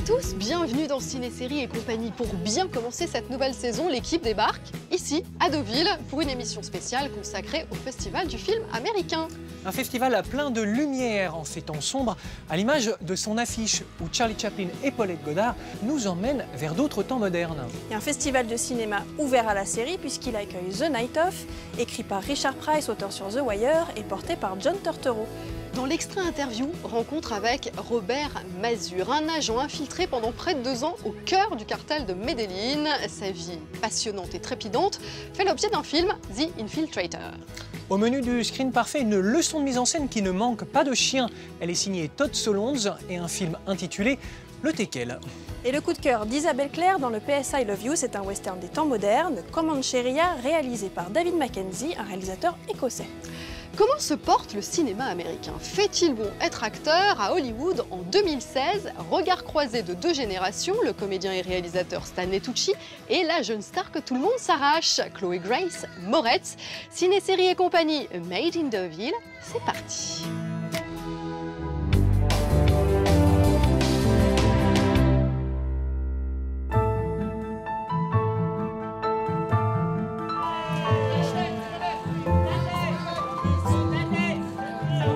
tous, bienvenue dans Ciné-Série et compagnie. Pour bien commencer cette nouvelle saison, l'équipe débarque ici, à Deauville, pour une émission spéciale consacrée au Festival du film américain. Un festival plein de lumière en ces temps sombres, à l'image de son affiche où Charlie Chaplin et Paulette Goddard nous emmènent vers d'autres temps modernes. Et un festival de cinéma ouvert à la série puisqu'il accueille The Night Of, écrit par Richard Price, auteur sur The Wire, et porté par John Turturro. Dans l'extrait interview, rencontre avec Robert Mazur, un agent infiltré pendant près de 2 ans au cœur du cartel de Medellín. Sa vie passionnante et trépidante fait l'objet d'un film, The Infiltrator. Au menu du Screen Parfait, une leçon de mise en scène qui ne manque pas de chien. Elle est signée Todd Solondz et un film intitulé Le Teckel. Et le coup de cœur d'Isabelle Claire dans le PS I Love You, c'est un western des temps modernes, Comancheria, réalisé par David Mackenzie, un réalisateur écossais. Comment se porte le cinéma américain? Fait-il bon être acteur à Hollywood en 2016? Regard croisé de 2 générations, le comédien et réalisateur Stanley Tucci et la jeune star que tout le monde s'arrache, Chloé Grace Moretz. Ciné-Série et compagnie, Made in Deauville, c'est parti.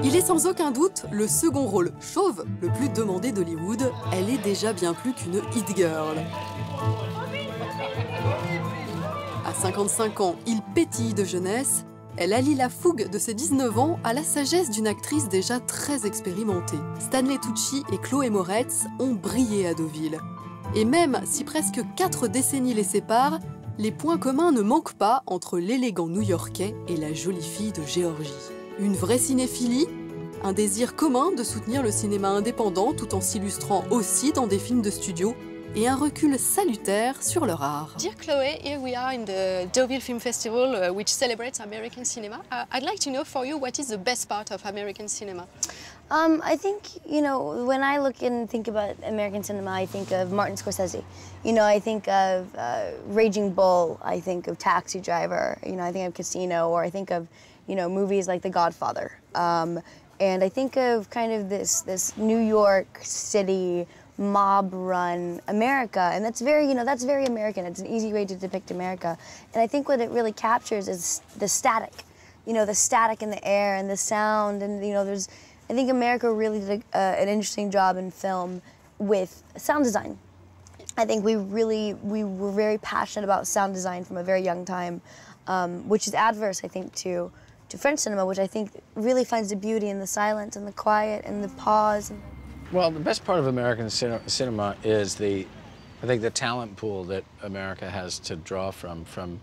Il est sans aucun doute le second rôle chauve le plus demandé d'Hollywood. Elle est déjà bien plus qu'une hit girl. À 55 ans, il pétille de jeunesse. Elle allie la fougue de ses 19 ans à la sagesse d'une actrice déjà très expérimentée. Stanley Tucci et Chloé Moretz ont brillé à Deauville. Et même si presque 4 décennies les séparent, les points communs ne manquent pas entre l'élégant New-Yorkais et la jolie fille de Géorgie. Une vraie cinéphilie, un désir commun de soutenir le cinéma indépendant tout en s'illustrant aussi dans des films de studio et un recul salutaire sur leur art. Dear Chloé, here we are in the Deauville Film Festival, which celebrates American cinema. I'd like to know for you what is the best part of American cinema? I think, you know, when I look and think about American cinema, I think of Martin Scorsese. You know, I think of Raging Bull, I think of Taxi Driver, you know, I think of Casino, or I think of, you know, movies like The Godfather. And I think of kind of this New York City mob-run America, and that's very, you know, that's very American. It's an easy way to depict America. And I think what it really captures is the static, you know, the static in the air and the sound, and, you know, I think America really did an interesting job in film with sound design. I think we were very passionate about sound design from a very young time, which is adverse, I think, to French cinema, which I think really finds the beauty in the silence and the quiet and the pause. Well, the best part of American cinema is I think the talent pool that America has to draw from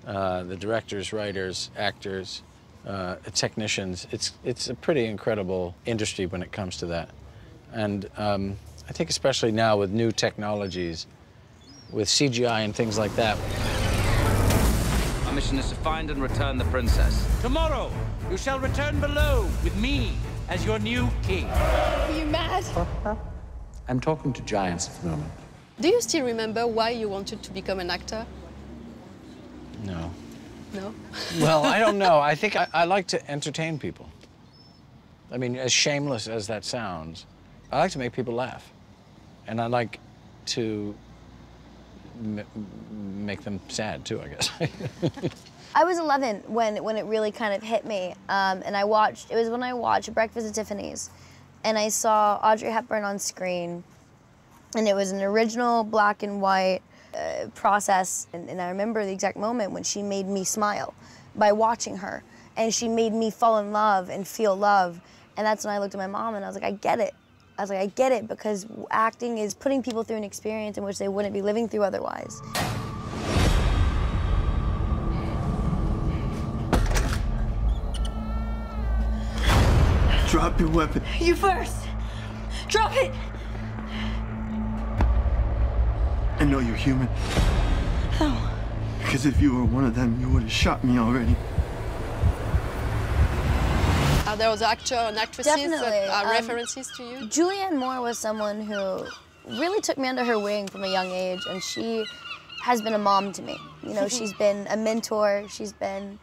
the directors, writers, actors, technicians. It's a pretty incredible industry when it comes to that. And I think especially now with new technologies, with CGI and things like that. Our mission is to find and return the princess. Tomorrow, you shall return below with me as your new king. Are you mad? I'm talking to giants at the moment. Do you still remember why you wanted to become an actor? No. No? Well, I don't know. I think I like to entertain people. I mean, as shameless as that sounds, I like to make people laugh. And I like to make them sad, too, I guess. I was 11 when it really kind of hit me, and it was when I watched Breakfast at Tiffany's, and I saw Audrey Hepburn on screen, and it was an original black and white process, and I remember the exact moment when she made me smile by watching her, and she made me fall in love and feel love, and that's when I looked at my mom and I was like, I get it. I was like, I get it, because acting is putting people through an experience in which they wouldn't be living through otherwise. Drop your weapon. You first. Drop it. I know you're human. How? Because if you were one of them, you would have shot me already. Are there other actors and actresses that are references to you? Julianne Moore was someone who really took me under her wing from a young age, and she has been a mom to me. You know, she's been a mentor, she's been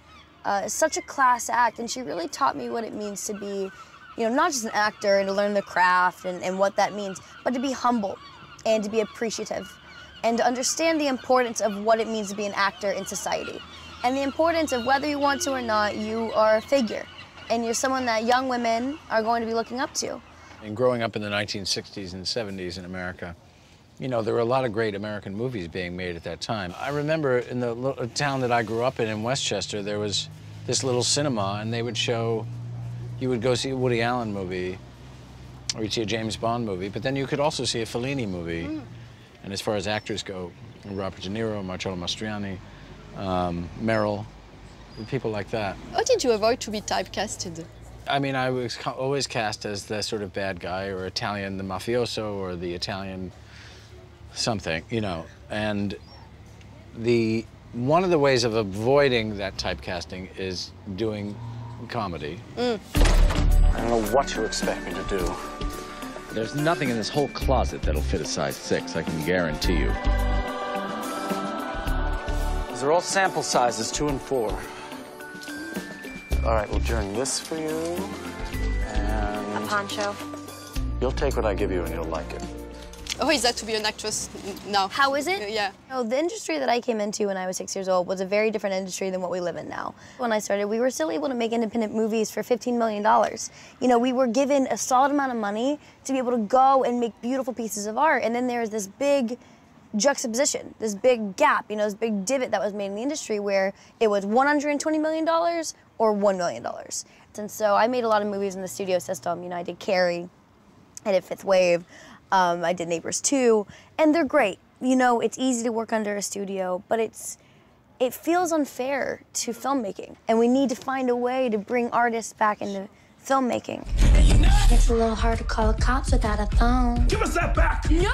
such a class act, and she really taught me what it means to be, you know, not just an actor and to learn the craft and what that means, but to be humble and to be appreciative and to understand the importance of what it means to be an actor in society and the importance of whether you want to or not, you are a figure and you're someone that young women are going to be looking up to. And growing up in the 1960s and 70s in America, you know, there were a lot of great American movies being made at that time. I remember in the town that I grew up in Westchester, there was this little cinema, and they would show, you would go see a Woody Allen movie, or you'd see a James Bond movie, but then you could also see a Fellini movie. And as far as actors go, Robert De Niro, Marcello Mastroianni, Meryl, people like that. How did you avoid to be typecasted? I mean, I was always cast as the sort of bad guy, or Italian, the mafioso, or the Italian something, you know. And one of the ways of avoiding that typecasting is doing comedy. I don't know what you expect me to do. There's nothing in this whole closet that'll fit a size 6, I can guarantee you. These are all sample sizes, 2 and 4. All right, we'll join this for you. And A poncho. you'll take what I give you and you'll like it. How is that to be an actress now? How is it? Yeah. Oh, the industry that I came into when I was 6 years old was a very different industry than what we live in now. When I started, we were still able to make independent movies for $15 million. You know, we were given a solid amount of money to be able to go and make beautiful pieces of art. And then there's this big juxtaposition, this big gap, you know, this big divot that was made in the industry where it was $120 million or $1 million. And so I made a lot of movies in the studio system. You know, I did Carrie, I did Fifth Wave, I did Neighbors 2, and they're great. You know, it's easy to work under a studio, but it feels unfair to filmmaking, and we need to find a way to bring artists back into filmmaking. It's a little hard to call the cops without a phone. Give us that back! No!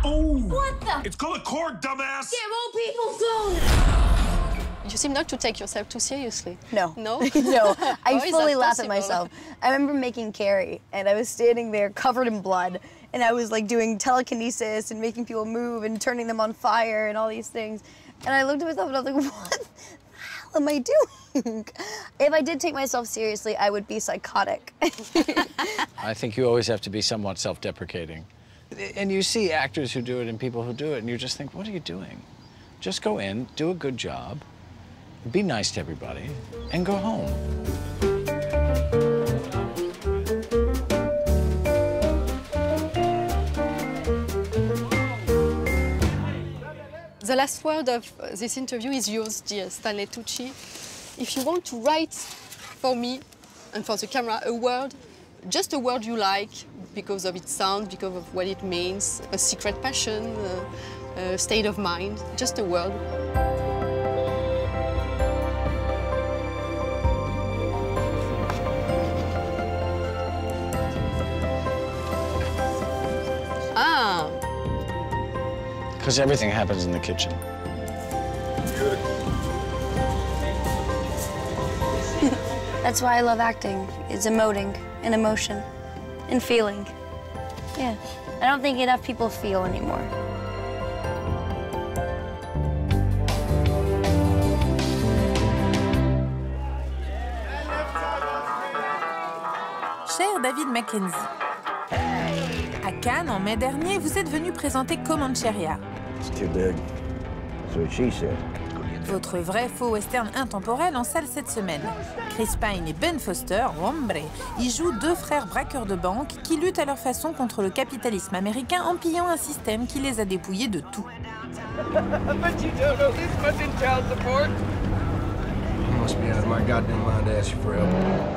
Oh! What the? It's called a cord, dumbass! Give old people's phone! You seem not to take yourself too seriously. No. No? No, I How is fully that laugh at possible? myself. I remember making Carrie, and I was standing there covered in blood, and I was like doing telekinesis and making people move and turning them on fire and all these things. And I looked at myself and I was like, what the hell am I doing? If I did take myself seriously, I would be psychotic. I think you always have to be somewhat self-deprecating. And you see actors who do it and people who do it, and you just think, what are you doing? Just go in, do a good job, be nice to everybody, and go home. The last word of this interview is yours, dear Stanley Tucci. If you want to write for me and for the camera a word, just a word you like, because of its sound, because of what it means, a secret passion, a state of mind, just a word. Ah. Because everything happens in the kitchen. That's why I love acting, is emoting and emotion and feeling. Yeah, I don't think enough people feel anymore. Cher David Mackenzie, à Cannes, en mai dernier, vous êtes venu présenter Comancheria. It's too big. That's what she said. Votre vrai faux western intemporel en salle cette semaine. Chris Pine et Ben Foster, hombre, y jouent deux frères braqueurs de banque qui luttent à leur façon contre le capitalisme américain en pillant un système qui les a dépouillés de tout.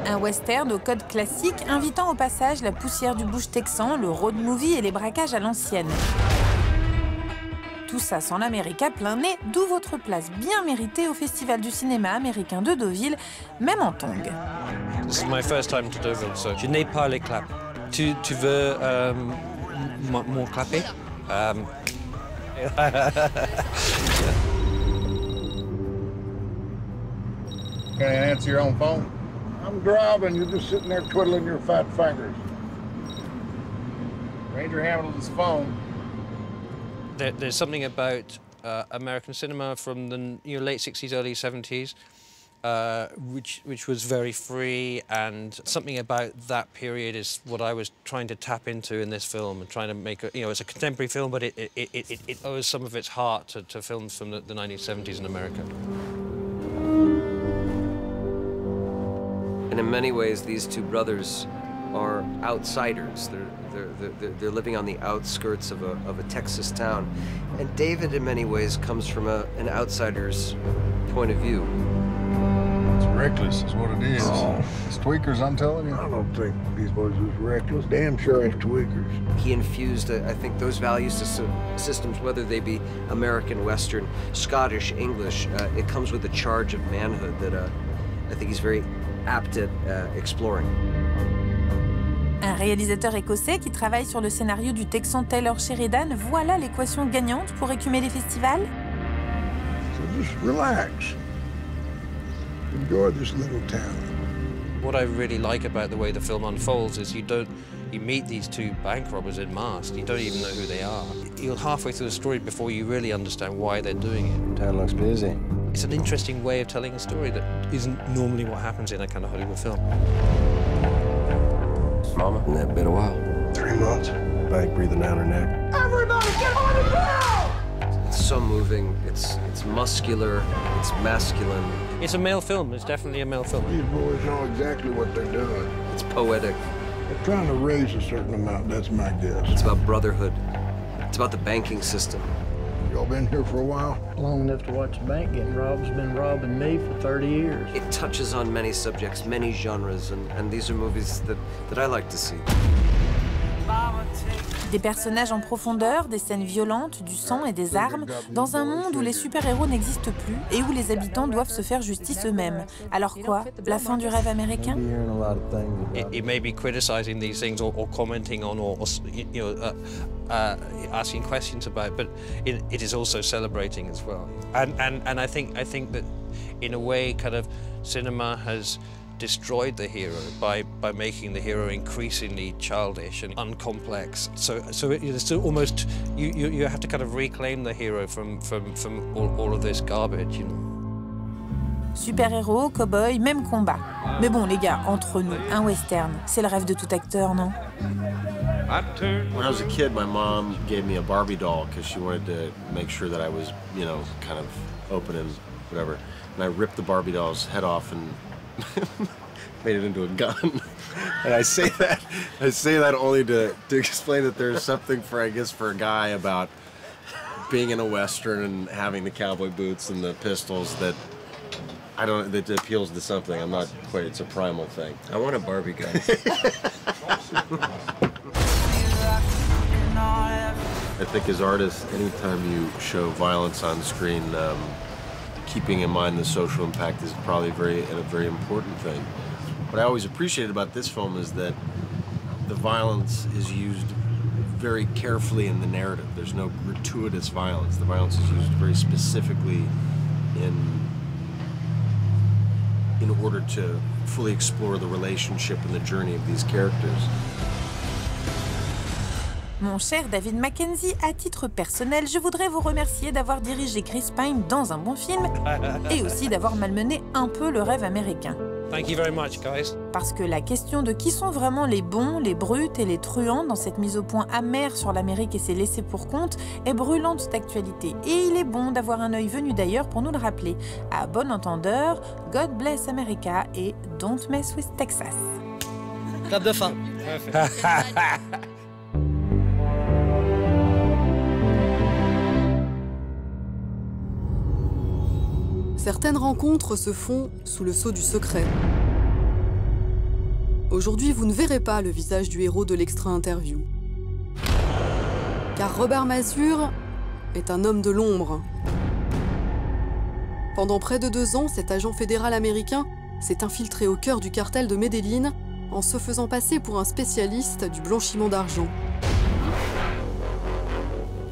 Un western au code classique invitant au passage la poussière du bush texan, le road movie et les braquages à l'ancienne. Tout ça sans l'Amérique à plein nez, d'où votre place bien méritée au Festival du cinéma américain de Deauville, même en tongs. This is my first time to Deauville, so je n'ai pas les claps. Tu veux mon clapper? Can I answer your own phone? I'm driving. You're just sitting there twiddling your fat fingers. Ranger Hamilton's phone. There's something about American cinema from the late 60s, early 70s, which was very free, and something about that period is what I was trying to tap into in this film and trying to make a, it's a contemporary film, but it owes some of its heart to films from the 1970s in America. And in many ways, these two brothers are outsiders. They're living on the outskirts of a Texas town. And David, in many ways, comes from an outsider's point of view. It's reckless is what it is. Oh. It's tweakers, I'm telling you. I don't think these boys was reckless. Damn sure it's tweakers. He infused, I think, those values systems, whether they be American, Western, Scottish, English. It comes with a charge of manhood that I think he's very apt at exploring. Un réalisateur écossais qui travaille sur le scénario du Texan Taylor Sheridan, voilà l'équation gagnante pour écumer les festivals? So just relax. Enjoy this little town. What I really like about the way the film unfolds is you meet these two bank robbers in masks, you don't even know who they are. You're halfway through the story before you really understand why they're doing it. Town looks busy. It's an interesting way of telling a story that isn't normally what happens in a kind of Hollywood film. Mama, hasn't that been a while? 3 months. Bank breathing down her neck. Everybody get on the ground! It's so moving, it's muscular, it's masculine. It's a male film, it's definitely a male film. These boys know exactly what they're doing. It's poetic. They're trying to raise a certain amount, that's my guess. It's about brotherhood. It's about the banking system. Y'all been here for a while? Long enough to watch the bank getting robbed. Has been robbing me for 30 years. It touches on many subjects, many genres, and these are movies that I like to see. Des personnages en profondeur, des scènes violentes, du sang et des armes, dans un monde où les super-héros n'existent plus et où les habitants doivent se faire justice eux-mêmes. Alors quoi? La fin du rêve américain? It may be criticizing these things or commenting on or asking questions about, but it is also celebrating as well. And I think that in a way, kind of cinema has destroyed the hero by making the hero increasingly childish and uncomplex. So it's almost you have to kind of reclaim the hero from all of this garbage, you know. Super-héros, cow-boy, même combat. Mais bon, les gars, entre nous, un western, c'est le rêve de tout acteur, non? When I was a kid, my mom gave me a Barbie doll because she wanted to make sure that I was, kind of open and whatever. And I ripped the Barbie doll's head off and made it into a gun. And I say that only to explain that there's something for a guy about being in a Western and having the cowboy boots and the pistols that appeals to something. I'm not quite, it's a primal thing. I want a Barbie gun. I think as artists, anytime you show violence on screen, keeping in mind the social impact is probably a very important thing. What I always appreciated about this film is that the violence is used very carefully in the narrative. There's no gratuitous violence. The violence is used very specifically in order to fully explore the relationship and the journey of these characters. Mon cher David Mackenzie, à titre personnel, je voudrais vous remercier d'avoir dirigé Chris Pine dans un bon film et aussi d'avoir malmené un peu le rêve américain. Thank you very much, guys. Parce que la question de qui sont vraiment les bons, les brutes et les truands dans cette mise au point amère sur l'Amérique et ses laissés pour compte est brûlante d'actualité. Et il est bon d'avoir un œil venu d'ailleurs pour nous le rappeler. À bon entendeur, God Bless America et Don't Mess with Texas. Clap de fin. Certaines rencontres se font sous le sceau du secret. Aujourd'hui, vous ne verrez pas le visage du héros de l'extra interview. Car Robert Masur est un homme de l'ombre. Pendant près de 2 ans, cet agent fédéral américain s'est infiltré au cœur du cartel de Medellín en se faisant passer pour un spécialiste du blanchiment d'argent.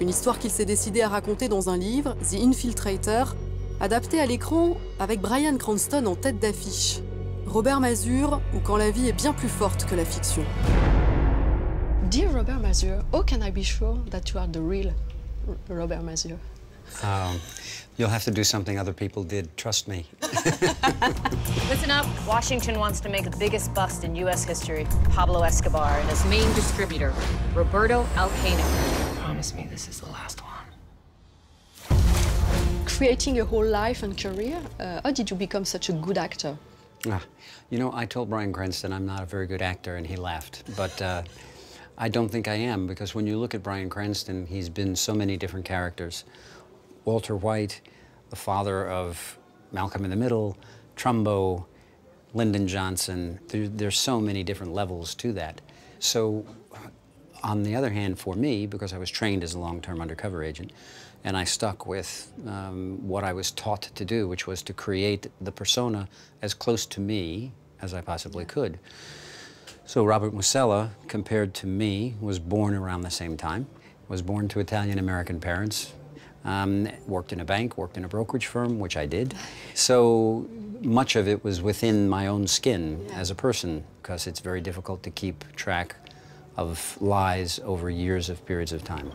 Une histoire qu'il s'est décidé à raconter dans un livre, The Infiltrator, adapté à l'écran avec Bryan Cranston en tête d'affiche. Robert Masur, ou quand la vie est bien plus forte que la fiction. Dear Robert Masur, how can I be sure that you are the real Robert Masur? You'll have to do something other people did, trust me. Listen up. Washington wants to make the biggest bust in U.S. history. Pablo Escobar and his main distributor, Roberto Alcano. Promise me this is the last one. Creating a whole life and career, how did you become such a good actor? You know, I told Bryan Cranston I'm not a very good actor, and he laughed. But I don't think I am, because when you look at Bryan Cranston, he's been so many different characters. Walter White, the father of Malcolm in the Middle, Trumbo, Lyndon Johnson. There's so many different levels to that. So, on the other hand, for me, because I was trained as a long-term undercover agent, and I stuck with what I was taught to do, which was to create the persona as close to me as I possibly could. So Robert Musella, compared to me, was born around the same time, was born to Italian-American parents, worked in a bank, worked in a brokerage firm, which I did. So much of it was within my own skin as a person, because it's very difficult to keep track of lies over years of periods of time.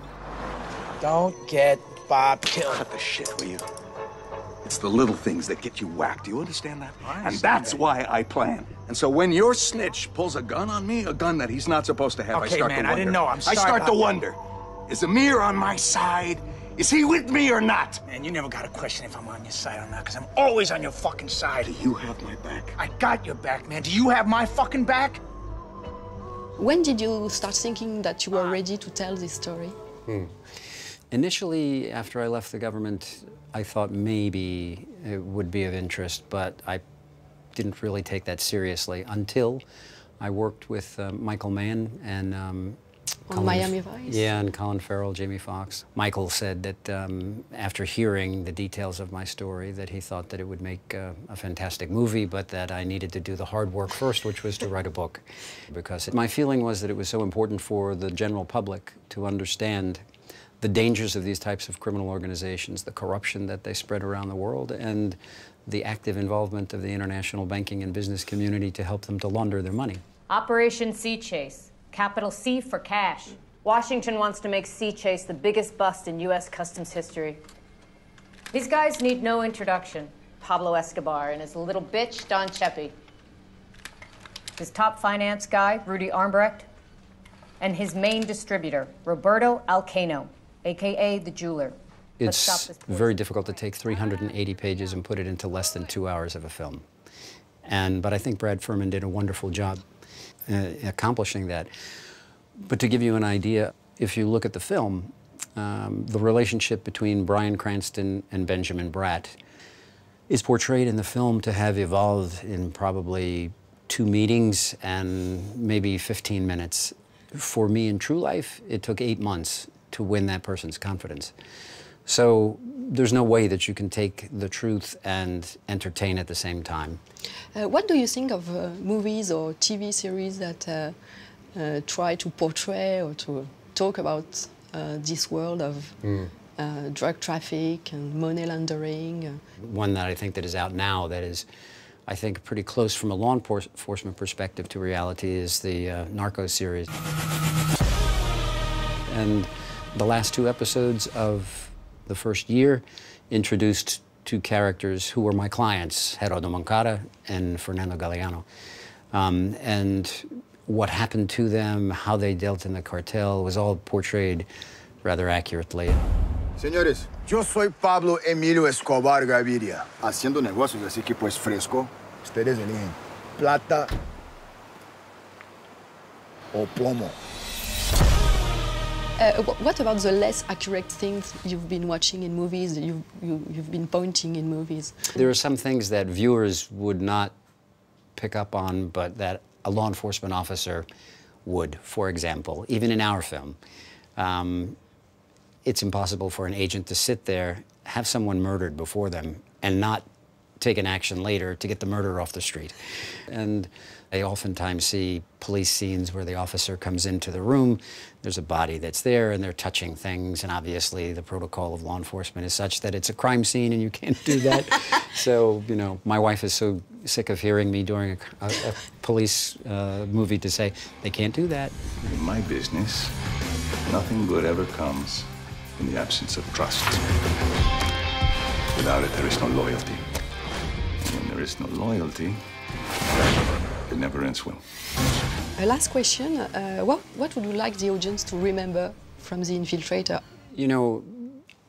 Don't get Bob killed. Cut the shit, will you? It's the little things that get you whacked. Do you understand that? And that's why I plan. And so when your snitch pulls a gun on me, a gun that he's not supposed to have, Okay, I start man, to wonder. I didn't know. I'm sorry I start to about wonder, is Amir on my side? Is he with me or not? Man, you never got to question if I'm on your side or not, because I'm always on your fucking side. Do you have my back? I got your back, man. Do you have my fucking back? When did you start thinking that you were ready to tell this story? Initially, after I left the government, I thought maybe it would be of interest, but I didn't really take that seriously until I worked with Michael Mann and Miami Vice? Yeah, and Colin Farrell, Jamie Foxx. Michael said that after hearing the details of my story, that he thought that it would make a fantastic movie, but that I needed to do the hard work first, which was to write a book. Because my feeling was that it was so important for the general public to understand the dangers of these types of criminal organizations, the corruption that they spread around the world, and the active involvement of the international banking and business community to help them to launder their money. Operation Sea Chase. Capital C for cash. Washington wants to make Sea Chase the biggest bust in U.S. customs history. These guys need no introduction. Pablo Escobar and his little bitch, Don Chepe. His top finance guy, Rudy Armbrecht. And his main distributor, Roberto Alcano, a.k.a. the jeweler. It's very difficult to take 380 pages and put it into less than 2 hours of a film. But I think Brad Furman did a wonderful job accomplishing that. But to give you an idea, if you look at the film, the relationship between Bryan Cranston and Benjamin Bratt is portrayed in the film to have evolved in probably 2 meetings and maybe 15 minutes. For me in true life, it took 8 months to win that person's confidence. So there's no way that you can take the truth and entertain at the same time. What do you think of movies or TV series that try to portray or to talk about this world of drug traffic and money laundering? One that I think that is out now that is, I think, pretty close from a law enforcement perspective to reality is the Narcos series. And the last 2 episodes of the first year introduced 2 characters who were my clients, Gerardo Moncada and Fernando Galeano. And what happened to them, how they dealt in the cartel, was all portrayed rather accurately. Señores, yo soy Pablo Emilio Escobar Gaviria, haciendo negocios, así que pues fresco. Ustedes eligen plata o plomo. What about the less accurate things you've been watching in movies, you've been pointing in movies? There are some things that viewers would not pick up on, but that a law enforcement officer would. For example, even in our film, it's impossible for an agent to sit there, have someone murdered before them, and not take an action later to get the murderer off the street. And I oftentimes see police scenes where the officer comes into the room, there's a body that's there, and they're touching things, and obviously the protocol of law enforcement is such that it's a crime scene and you can't do that. So, you know, my wife is so sick of hearing me during a police movie to say, they can't do that. In my business, nothing good ever comes in the absence of trust. Without it, there is no loyalty. And when there is no loyalty, it never ends well. A last question, what would you like the audience to remember from The Infiltrator? You know,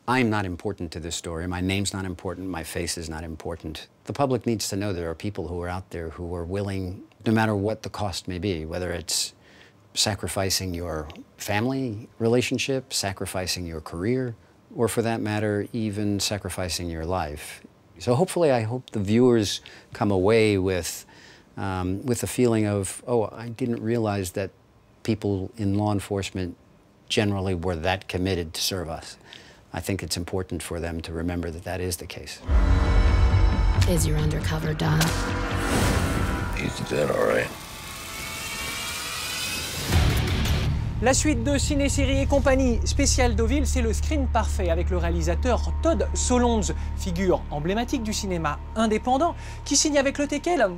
I'm not important to this story. My name's not important, my face is not important. The public needs to know there are people who are out there who are willing, no matter what the cost may be, whether it's sacrificing your family relationship, sacrificing your career, or for that matter, even sacrificing your life. So hopefully, I hope the viewers come away with the feeling of, oh, I didn't realize that people in law enforcement generally were that committed to serve us. I think it's important for them to remember that that is the case. Is your undercover done? He's dead, all right. La suite de Ciné Série et compagnie spéciale Deauville, c'est le screen parfait avec le réalisateur Todd Solondz, figure emblématique du cinéma indépendant, qui signe avec le Teckel,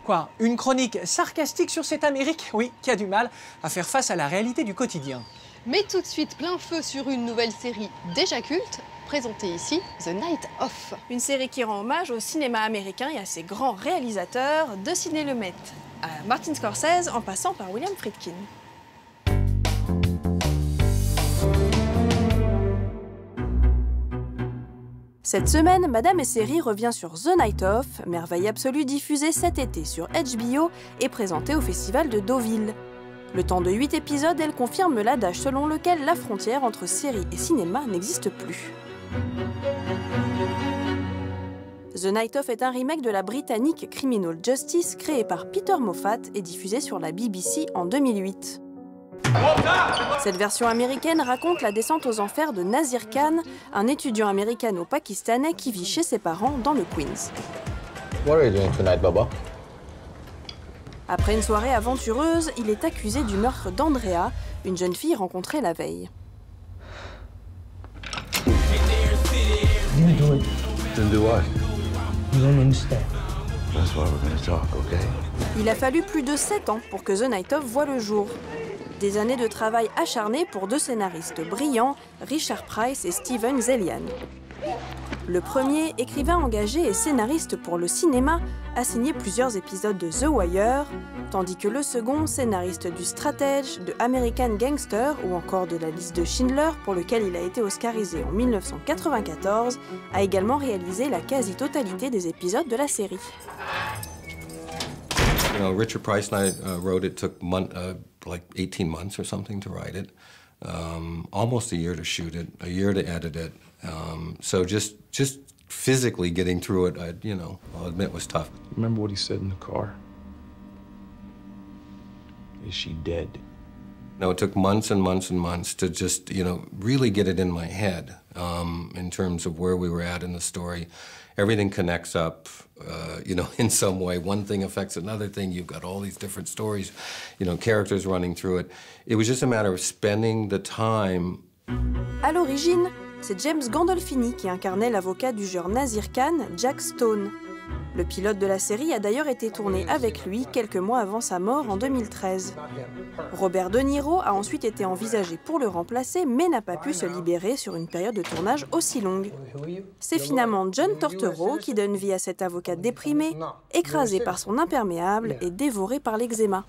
quoi, une chronique sarcastique sur cette Amérique, oui, qui a du mal à faire face à la réalité du quotidien. Mais tout de suite, plein feu sur une nouvelle série déjà culte, présentée ici, The Night Of. Une série qui rend hommage au cinéma américain et à ses grands réalisateurs, de Sidney Lumet à Martin Scorsese en passant par William Friedkin. Cette semaine, Madame et Série revient sur The Night Of, merveille absolue diffusée cet été sur HBO et présentée au Festival de Deauville. Le temps de 8 épisodes, elle confirme l'adage selon lequel la frontière entre série et cinéma n'existe plus. The Night Of est un remake de la britannique Criminal Justice créée par Peter Moffat et diffusée sur la BBC en 2008. Cette version américaine raconte la descente aux enfers de Nazir Khan, un étudiant américano-pakistanais qui vit chez ses parents dans le Queens. What are you doing tonight, Baba? Après une soirée aventureuse, il est accusé du meurtre d'Andrea, une jeune fille rencontrée la veille. You do it. Then do what? You don't understand. That's why we're gonna talk, okay? Il a fallu plus de 7 ans pour que The Night Of voie le jour. Des années de travail acharné pour deux scénaristes brillants, Richard Price et Steven Zelian. Le premier, écrivain engagé et scénariste pour le cinéma, a signé plusieurs épisodes de The Wire, tandis que le second, scénariste du Stratège, de American Gangster ou encore de La Liste de Schindler, pour lequel il a été oscarisé en 1994, a également réalisé la quasi-totalité des épisodes de la série. You know, Richard Price and I wrote it. Took like 18 months or something to write it, almost a year to shoot it, a year to edit it. So just physically getting through it, I'll admit was tough. Remember what he said in the car? Is she dead? No, it took months and months and months to just, really get it in my head in terms of where we were at in the story. Everything connects up, in some way. One thing affects another thing. You've got all these different stories, characters running through it. It was just a matter of spending the time. À l'origine, c'est James Gandolfini qui incarnait l'avocat du joueur Nazir Khan, Jack Stone. Le pilote de la série a d'ailleurs été tourné avec lui quelques mois avant sa mort en 2013. Robert De Niro a ensuite été envisagé pour le remplacer, mais n'a pas pu se libérer sur une période de tournage aussi longue. C'est finalement John Turturro qui donne vie à cet avocat déprimé, écrasé par son imperméable et dévoré par l'eczéma.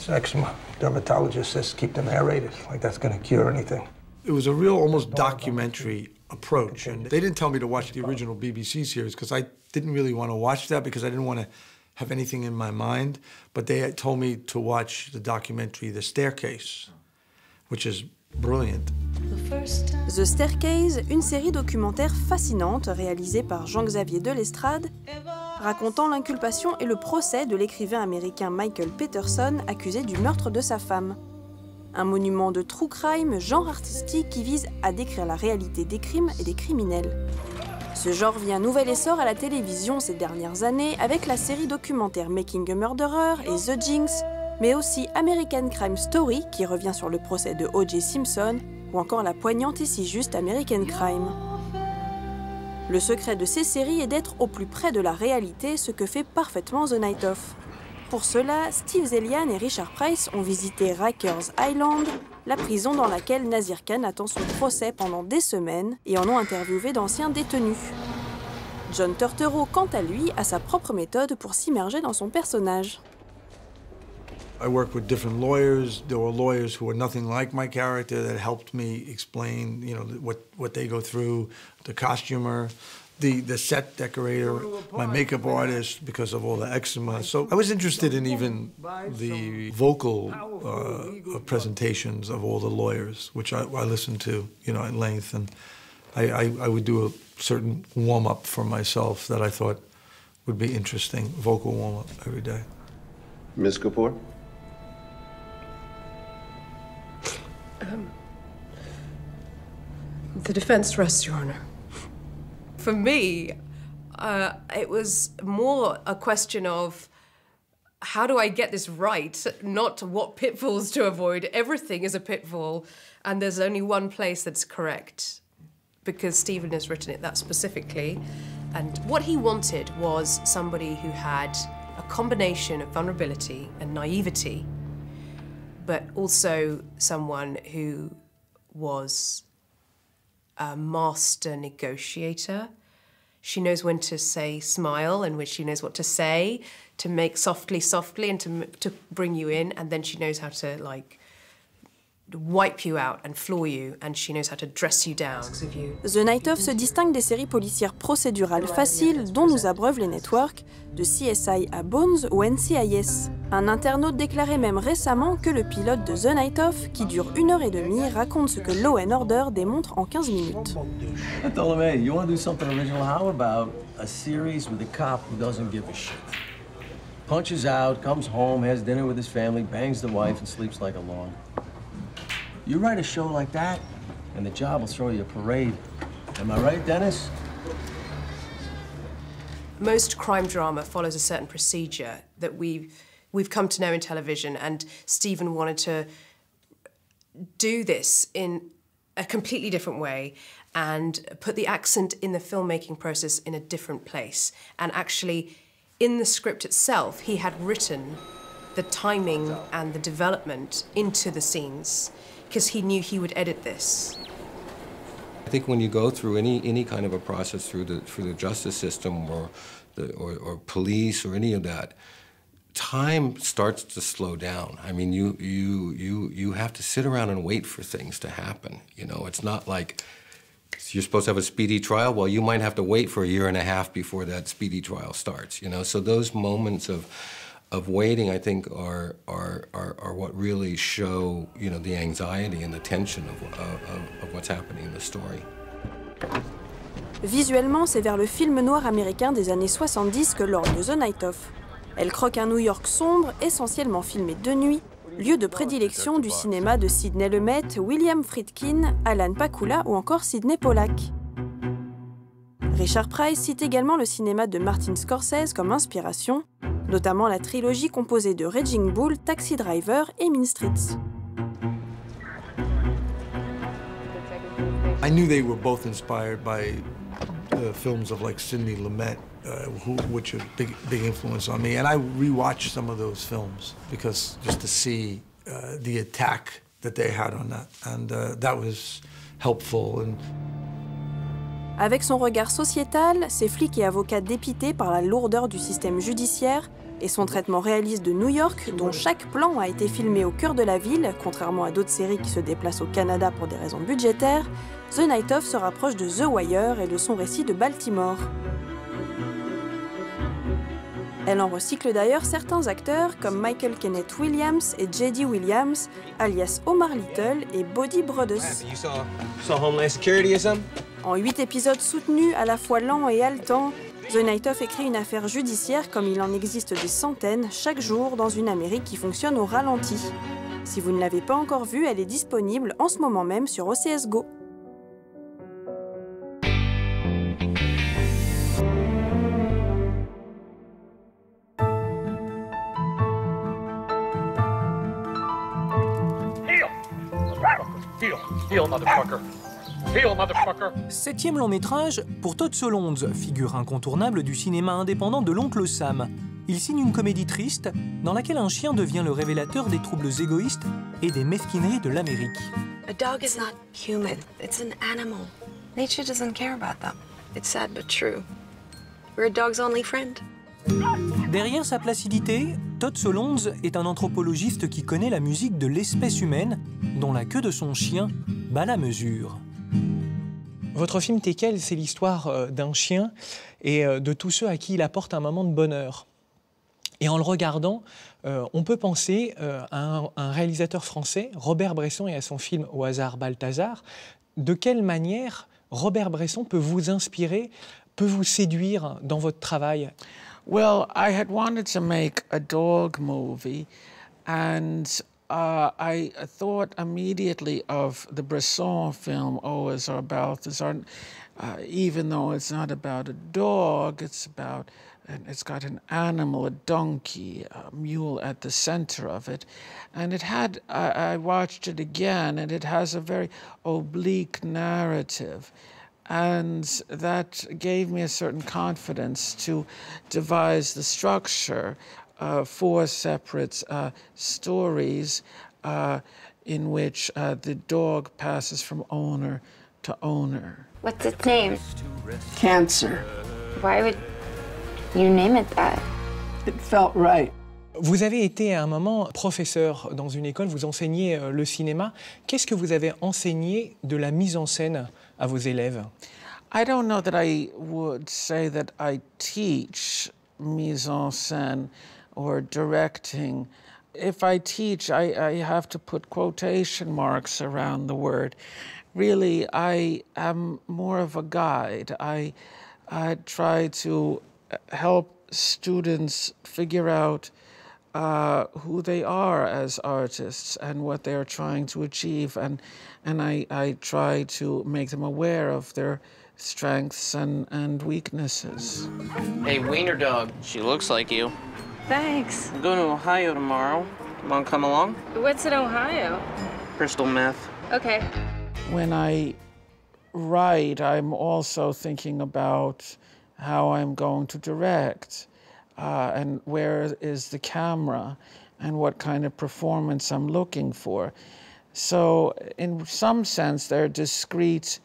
Eczema. Dermatologist says keep them aerated, like that's going to cure anything. It was a real, almost documentary approach, and they didn't tell me to watch the original BBC series because I didn't really want to watch that because I didn't want to have anything in my mind, but they told me to watch the documentary The Staircase, which is brilliant. The Staircase, une série documentaire fascinante réalisée par Jean-Xavier Delestrade, racontant l'inculpation et le procès de l'écrivain américain Michael Peterson accusé du meurtre de sa femme. Un monument de true crime, genre artistique qui vise à décrire la réalité des crimes et des criminels. Ce genre vit un nouvel essor à la télévision ces dernières années avec la série documentaire Making a Murderer et The Jinx, mais aussi American Crime Story qui revient sur le procès de O.J. Simpson ou encore la poignante et si juste American Crime. Le secret de ces séries est d'être au plus près de la réalité, ce que fait parfaitement The Night Of. Pour cela, Steve Zelian et Richard Price ont visité Rikers Island, la prison dans laquelle Nazir Khan attend son procès pendant des semaines et en ont interviewé d'anciens détenus. John Turturro, quant à lui, a sa propre méthode pour s'immerger dans son personnage. I worked with different lawyers. There were lawyers who were nothing like my character that helped me explain, what they go through, the costumer, the set decorator, my makeup artist because of all the eczema. So I was interested in even the vocal presentations of all the lawyers, which I listened to, at length, and I would do a certain warm-up for myself that I thought would be interesting, vocal warm-up every day. Ms. Kapoor? The defense rests, Your Honor. For me, it was more a question of how do I get this right, not what pitfalls to avoid. Everything is a pitfall, and there's only one place that's correct, because Stephen has written it that specifically. And what he wanted was somebody who had a combination of vulnerability and naivety, but also someone who was a master negotiator. She knows when to say smile and when she knows what to say, to make softly, and to bring you in, and then she knows how to, wipe you out and floor you, and she knows how to dress you down. The Night Of se distingue des séries policières procédurales faciles dont nous abreuvent les networks, de CSI à Bones ou NCIS. Un internaute déclarait même récemment que le pilote de The Night Of, qui dure 1h30, raconte ce que Law & Order démontre en 15 minutes. I told him, hey, you want to do something original? How about a series with a cop who doesn't give a shit? Punches out, comes home, has dinner with his family, bangs the wife, and sleeps like a log. You write a show like that, and the job will throw you a parade. Am I right, Dennis? Most crime drama follows a certain procedure that we've come to know in television, and Stephen wanted to do this in a completely different way and put the accent in the filmmaking process in a different place. And actually, in the script itself, he had written the timing and the development into the scenes, because he knew he would edit this. I think when you go through any kind of a process through the justice system or police or any of that, time starts to slow down. I mean, you have to sit around and wait for things to happen. It's not like you're supposed to have a speedy trial. Well, you might have to wait for 1.5 years before that speedy trial starts. So those moments of waiting, I think, are what really show, the anxiety and the tension of what's happening in the story. Visuellement, c'est vers le film noir américain des années 70 que l'orgue The Night Of. Elle croque un New York sombre, essentiellement filmé de nuit, lieu de prédilection du cinéma de Sidney Lumet, William Friedkin, Alan Pakula ou encore Sidney Pollack. Richard Price cite également le cinéma de Martin Scorsese comme inspiration, notamment la trilogie composée de Raging Bull, Taxi Driver et Mean Streets. I knew they were both inspired by films of Sidney Lumet, which are big influence on me. And I rewatched some of those films because just to see the attack that they had on that, and that was helpful. Avec son regard sociétal, ses flics et avocats dépités par la lourdeur du système judiciaire et son traitement réaliste de New York, dont chaque plan a été filmé au cœur de la ville, contrairement à d'autres séries qui se déplacent au Canada pour des raisons budgétaires, The Night Of se rapproche de The Wire et de son récit de Baltimore. Elle en recycle d'ailleurs certains acteurs comme Michael Kenneth Williams et J.D. Williams, alias Omar Little et Body Brothers. En 8 épisodes soutenus, à la fois lents et haletants, The Night Of écrit une affaire judiciaire comme il en existe des centaines chaque jour dans une Amérique qui fonctionne au ralenti. Si vous ne l'avez pas encore vue, elle est disponible en ce moment même sur OCS Go. Heel, motherfucker. Heel, motherfucker. 7e long métrage pour Todd Solondz, figure incontournable du cinéma indépendant de l'oncle Sam. il signe une comédie triste dans laquelle un chien devient le révélateur des troubles égoïstes et des mesquineries de l'Amérique. A dog is not human. It's an animal. Nature doesn't care about them. It's sad but true. We're a dog's only friend. Derrière sa placidité, Todd Solondz est un anthropologiste qui connaît la musique de l'espèce humaine, dont la queue de son chien bat la mesure. Votre film Tekel, c'est l'histoire d'un chien et de tous ceux à qui il apporte un moment de bonheur. Et en le regardant, on peut penser à un réalisateur français, Robert Bresson, et à son film Au hasard Balthazar. De quelle manière Robert Bresson peut vous inspirer, peut vous séduire dans votre travail? Well, I had wanted to make a dog movie, and I thought immediately of the Bresson film, Au hasard Balthazar, even though it's not about a dog, it's got an animal, a donkey, a mule at the center of it. And it had, I watched it again, and it has a very oblique narrative. And that gave me a certain confidence to devise the structure of 4 separate stories in which the dog passes from owner to owner. What's its name? Cancer. Why would you name it that? It felt right. Vous avez été à un moment professeur dans une école, vous enseignez le cinéma. Qu'est-ce que vous avez enseigné de la mise en scène à vos élèves? I don't know that I would say that I teach mise en scène or directing. If I teach, I have to put quotation marks around the word. Really, I am more of a guide. I try to help students figure out who they are as artists and what they are trying to achieve, and I try to make them aware of their strengths and weaknesses. Hey, Wiener Dog, she looks like you. Thanks. I'm going to Ohio tomorrow. Want to come along? What's in Ohio? Crystal meth. Okay. When I write, I'm also thinking about how I'm going to direct, and where is the camera, and what kind of performance I'm looking for. So in some sense, they're discrete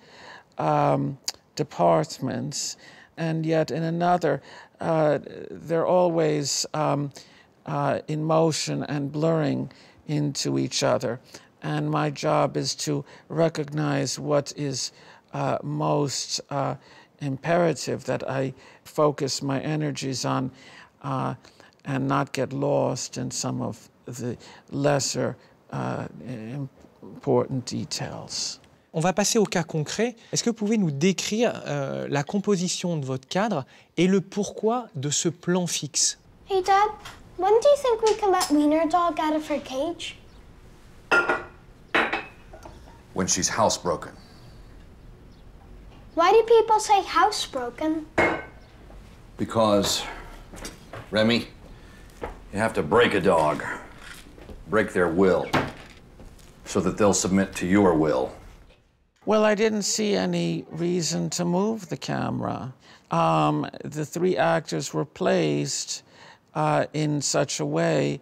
departments, and yet in another, they're always in motion and blurring into each other. And my job is to recognize what is most imperative that I focus my energies on, and not get lost in some of the lesser important details. On va passer au cas concret. Est-ce que vous pouvez nous décrire la composition de votre cadre et le pourquoi de ce plan fixe? Hey, Dad, when do you think we can let Wiener Dog out of her cage? When she's housebroken. Why do people say housebroken? Because, Remy, you have to break a dog, break their will, so that they'll submit to your will. Well, I didn't see any reason to move the camera. The 3 actors were placed in such a way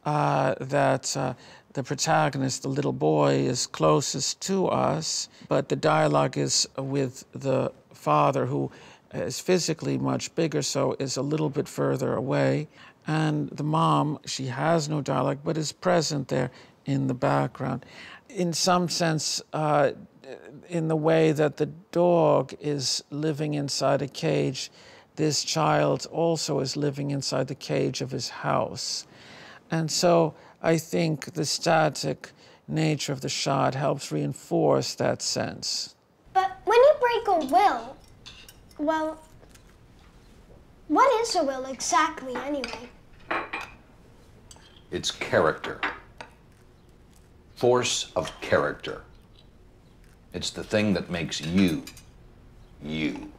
that the protagonist, the little boy, is closest to us, but the dialogue is with the father, who is physically much bigger, so is a little bit further away. And the mom, she has no dialogue, but is present there in the background. In some sense, in the way that the dog is living inside a cage, this child also is living inside the cage of his house. And so I think the static nature of the shot helps reinforce that sense. But when you break a will, well, what is a will exactly anyway? It's character. Force of character. It's the thing that makes you, you.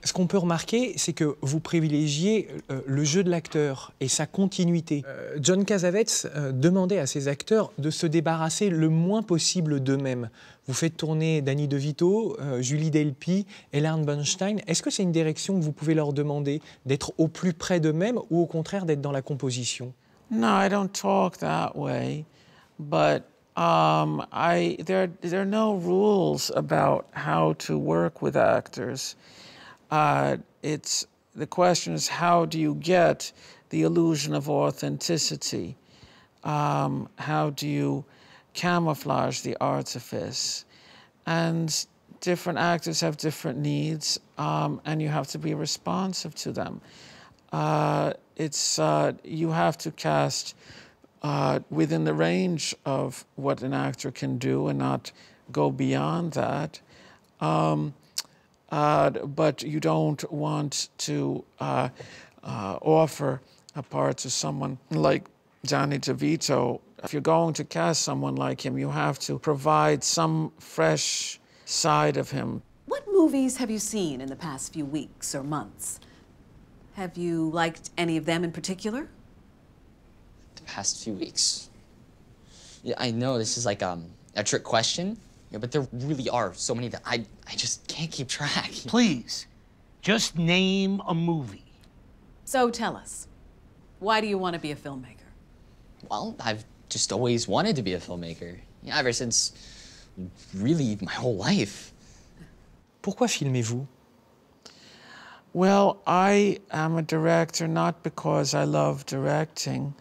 Ce qu'on peut remarquer, c'est que vous privilégiez le jeu de l'acteur et sa continuité. John Cassavetes demandait à ses acteurs de se débarrasser le moins possible d'eux-mêmes. Vous faites tourner Danny DeVito, Julie Delpy, Ellen Bernstein. Est-ce que c'est une direction que vous pouvez leur demander, d'être au plus près d'eux-mêmes ou au contraire d'être dans la composition? No, I don't talk that way, but there are no rules about how to work with actors. The question is, how do you get the illusion of authenticity? How do you camouflage the artifice? And different actors have different needs, and you have to be responsive to them. You have to cast within the range of what an actor can do and not go beyond that. But you don't want to offer a part to someone like Danny DeVito. If you're going to cast someone like him, you have to provide some fresh side of him. What movies have you seen in the past few weeks or months? Have you liked any of them in particular? The past few weeks? Yeah, I know this is like a trick question. Yeah, but there really are so many that I just can't keep track. Please, just name a movie. So tell us, why do you want to be a filmmaker? Well, I've just always wanted to be a filmmaker. Yeah, ever since, really, my whole life. Pourquoi filmez-vous? Well, I am a director not because I love directing,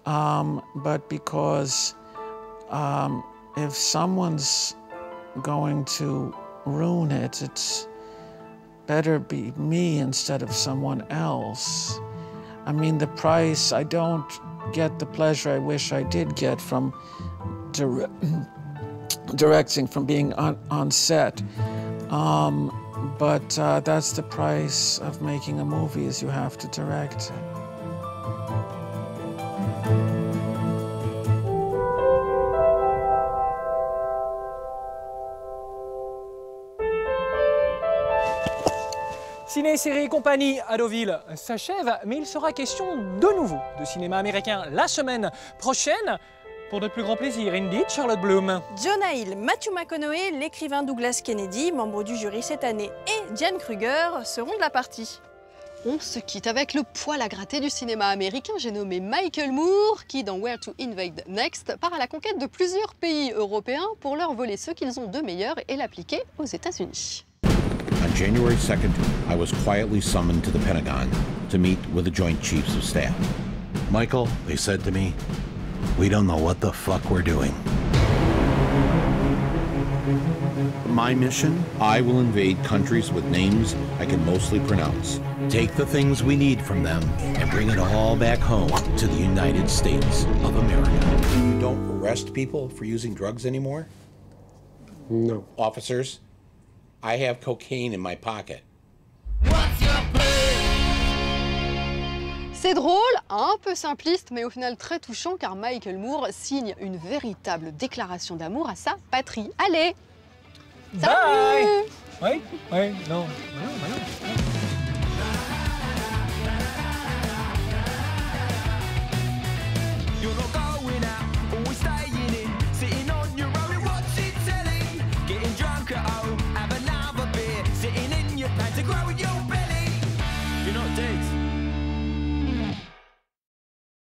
but because if someone's going to ruin it, it's better be me instead of someone else. I mean, the price, I don't get the pleasure I wish I did get from directing, from being on set. But that's the price of making a movie, is you have to direct it. Ciné, série et compagnie à Deauville s'achève, mais il sera question de nouveau de cinéma américain la semaine prochaine. Pour notre plus grand plaisir, indeed, Charlotte Bloom. Jonah Hill, Matthew McConaughey, l'écrivain Douglas Kennedy, membre du jury cette année, et Diane Kruger seront de la partie. On se quitte avec le poil à gratter du cinéma américain. J'ai nommé Michael Moore, qui dans Where to Invade Next part à la conquête de plusieurs pays européens pour leur voler ce qu'ils ont de meilleur et l'appliquer aux États-Unis. On January 2nd, I was quietly summoned to the Pentagon to meet with the Joint Chiefs of Staff. Michael, they said to me, we don't know what the fuck we're doing. My mission? I will invade countries with names I can mostly pronounce. Take the things we need from them and bring it all back home to the United States of America. You don't arrest people for using drugs anymore? No. Officers, I have cocaine in my pocket. C'est drôle, un peu simpliste, mais au final très touchant car Michael Moore signe une véritable déclaration d'amour à sa patrie. Allez! Bye! Oui, non.